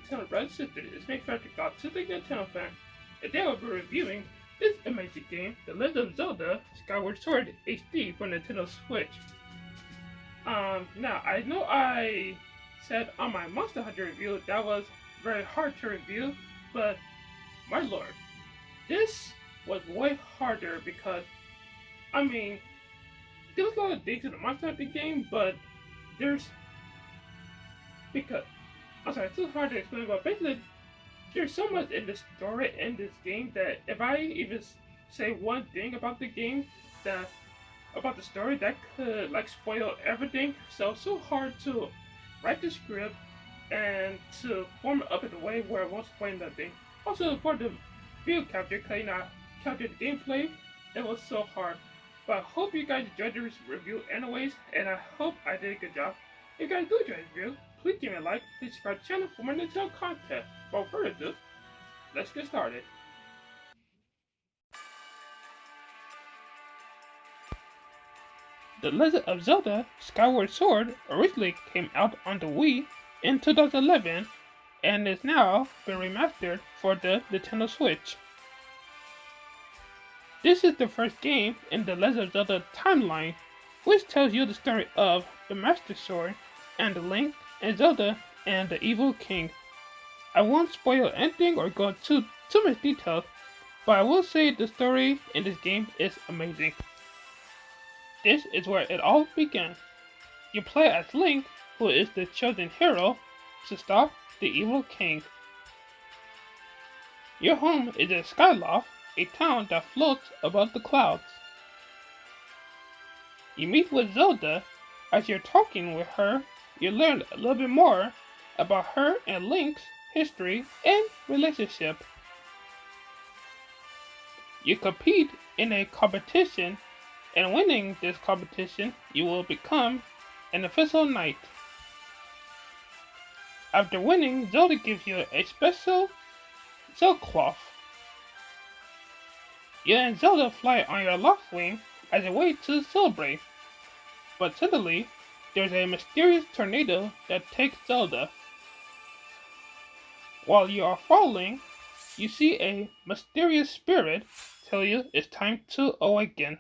Nintendo Brothers Sisters. It's my favorite God, Sister Nintendo fan. Today I'll be reviewing this amazing game, The Legend of Zelda Skyward Sword HD for Nintendo Switch. Now I know I said on my Monster Hunter review that was very hard to review, but my lord, this was way harder because, there's a lot of things in the Monster Hunter game, but there's, because, I'm sorry, it's too hard to explain, but basically, there's so much in the story in this game that if I even say one thing about the game, about the story, that could like spoil everything. So it's so hard to write the script and to form it up in a way where it won't spoil nothing. Also for the view capture, cause capture the gameplay, it was so hard. But I hope you guys enjoyed this review anyways, and I hope I did a good job. If you guys do enjoy the review, please give me a like, please subscribe to the channel for more Nintendo content. Without further ado, let's get started. The Legend of Zelda Skyward Sword originally came out on the Wii in 2011 and is now been remastered for the Nintendo Switch. This is the first game in the Legend of Zelda timeline, which tells you the story of the Master Sword and Link and Zelda and the Evil King. I won't spoil anything or go into too much detail, but I will say the story in this game is amazing. This is where it all began. You play as Link, who is the chosen hero to stop the Evil King. Your home is in Skyloft, a town that floats above the clouds. You meet with Zelda. As you're talking with her, you learn a little bit more about her and Link's history and relationship. You compete in a competition, and winning this competition, you will become an official knight. After winning, Zelda gives you a special silk cloth. You and Zelda fly on your loft wing as a way to celebrate. But suddenly, there's a mysterious tornado that takes Zelda. While you are falling, you see a mysterious spirit tell you it's time to awaken.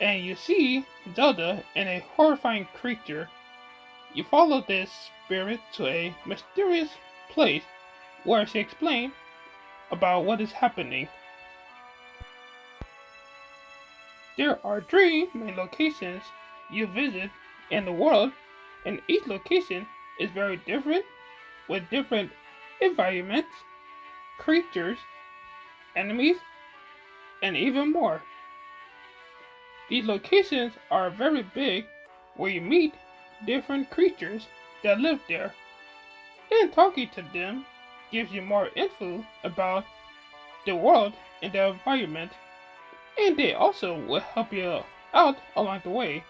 And you see Zelda and a horrifying creature. You follow this spirit to a mysterious place where she explains about what is happening. There are 3 main locations you visit in the world, and each location is very different with different environments, creatures, enemies, and even more. These locations are very big, where you meet different creatures that live there, and talking to them gives you more info about the world and the environment, and they also will help you out along the way,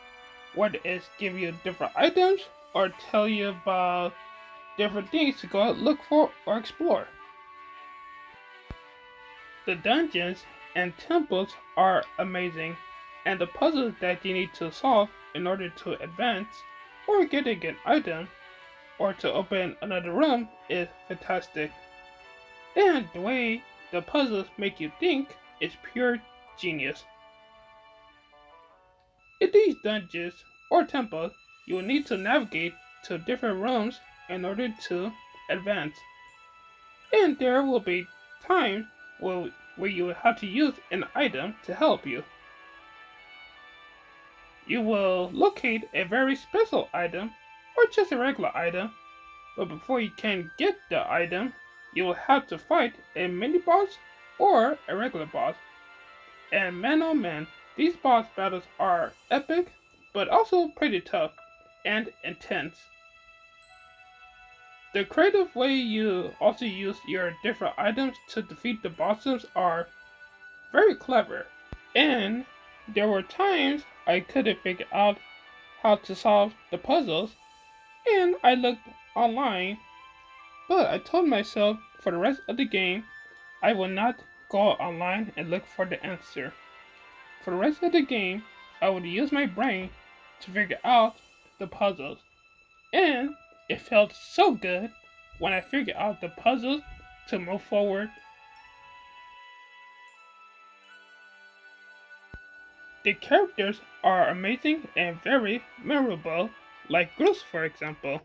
whether it's give you different items or tell you about different things to go look for or explore. The dungeons and temples are amazing, and the puzzles that you need to solve in order to advance or get a good item or to open another room is fantastic. And the way the puzzles make you think is pure genius. In these dungeons or temples, you will need to navigate to different rooms in order to advance. And there will be times where you will have to use an item to help you. You will locate a very special item or just a regular item, but before you can get the item, you will have to fight a mini boss or a regular boss. And man oh man, these boss battles are epic, but also pretty tough and intense. The creative way you also use your different items to defeat the bosses are very clever. And there were times I couldn't figure out how to solve the puzzles, and I looked online, but I told myself for the rest of the game I will not go online and look for the answer. For the rest of the game, I would use my brain to figure out the puzzles. And it felt so good when I figured out the puzzles to move forward. The characters are amazing and very memorable, like Goose for example.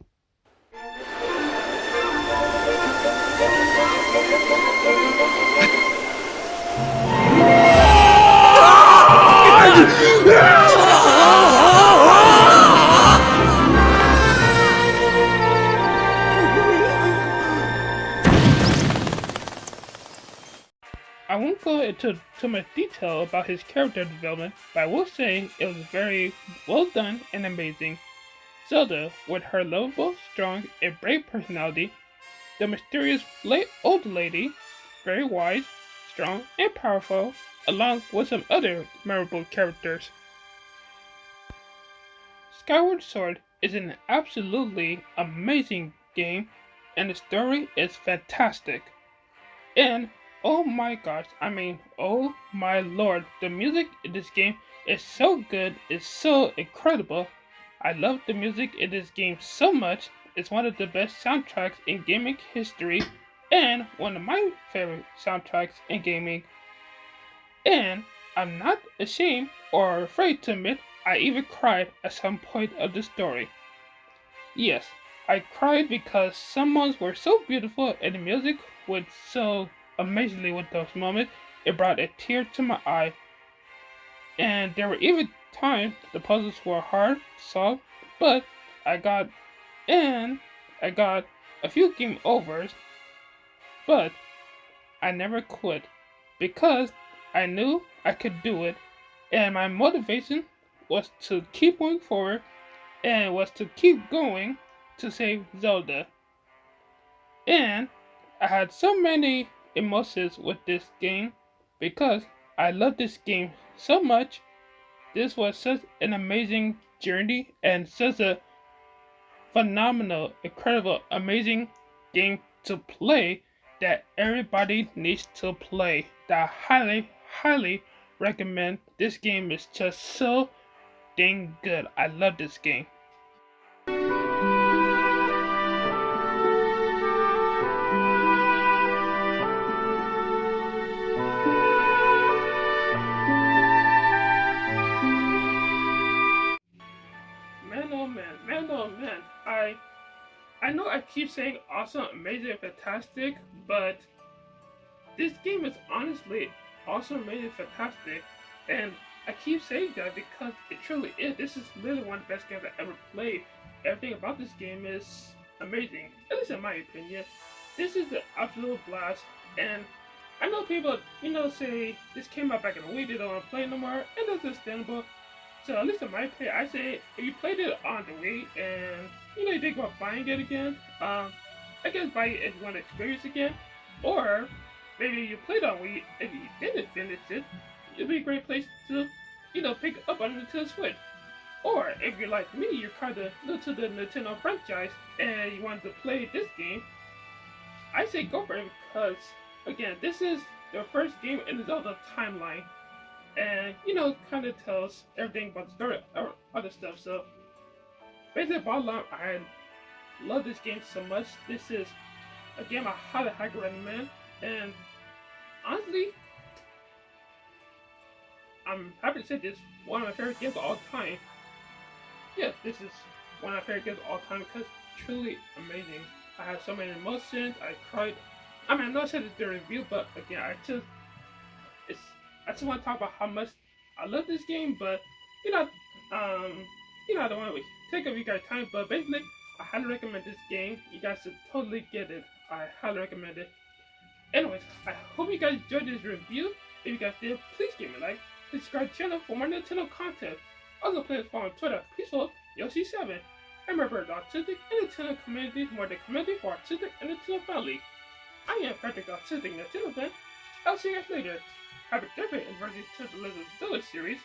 I won't go into too much detail about his character development, but I will say it was very well done and amazing. Zelda, with her lovable, strong, and brave personality, the mysterious old lady, very wise, strong, and powerful, along with some other memorable characters. Skyward Sword is an absolutely amazing game, and the story is fantastic. And oh my gosh, oh my lord, the music in this game is so good, it's so incredible. I love the music in this game so much. It's one of the best soundtracks in gaming history, and one of my favorite soundtracks in gaming. And I'm not ashamed or afraid to admit I even cried at some point of the story. Yes, I cried because some moments were so beautiful and the music was so amazingly with those moments, it brought a tear to my eye. And there were even times the puzzles were hard to solve, but I got and I got a few game overs, but I never quit because I knew I could do it, and my motivation was to keep moving forward and was to keep going to save Zelda. And I had so many emotions with this game because I love this game so much. This was such an amazing journey and such a phenomenal, incredible, amazing game to play that everybody needs to play. That I highly, highly recommend. This game is just so dang good. I love this game. Man, oh man, man, oh man. I know I keep saying awesome, amazing, fantastic, but this game is honestly awesome, amazing, fantastic, and I keep saying that because it truly is. This is really one of the best games I ever played. Everything about this game is amazing, at least in my opinion. This is an absolute blast, and I know people, say this came out back in the week, they don't want to play no more, and that's understandable. So at least in my opinion, I say if you played it on the Wii and you think about buying it again, I guess buy it if you want to experience it again, or maybe you played on Wii if you didn't finish it, it'd be a great place to pick up on Nintendo Switch. Or if you're like me, you're kind of new to the Nintendo franchise and you want to play this game, I say go for it because again, this is the first game in the Zelda timeline. And kind of tells everything about the story or other stuff. So basically, bottom line, I love this game so much. This is a game I highly recommend. And honestly, I'm happy to say this is one of my favorite games of all time. Yeah, this is one of my favorite games of all time because it's truly amazing. I had so many emotions. I cried. I know I said it's the review, but again, I just want to talk about how much I love this game, but I don't want to take up you guys' time. But basically, I highly recommend this game. You guys should totally get it. I highly recommend it. Anyways, I hope you guys enjoyed this review. If you guys did, please give me a like. Please subscribe to the channel for more Nintendo content. Also, please follow on Twitter, Peaceful Yoshi7. a member of the Autistic and Nintendo community who are the community for Autistic and Nintendo family. I am Patrick Autistic Nintendo fan. I'll see you guys later. Happy 30th anniversary to the Legend of Zelda series.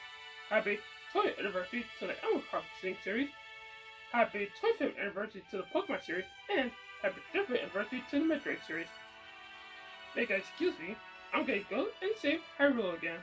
Happy 20th anniversary to the Animal Crossing series. Happy 25th anniversary to the Pokemon series. And happy 30th anniversary to the Metroid series. Hey guys, excuse me. I'm gonna go and save Hyrule again.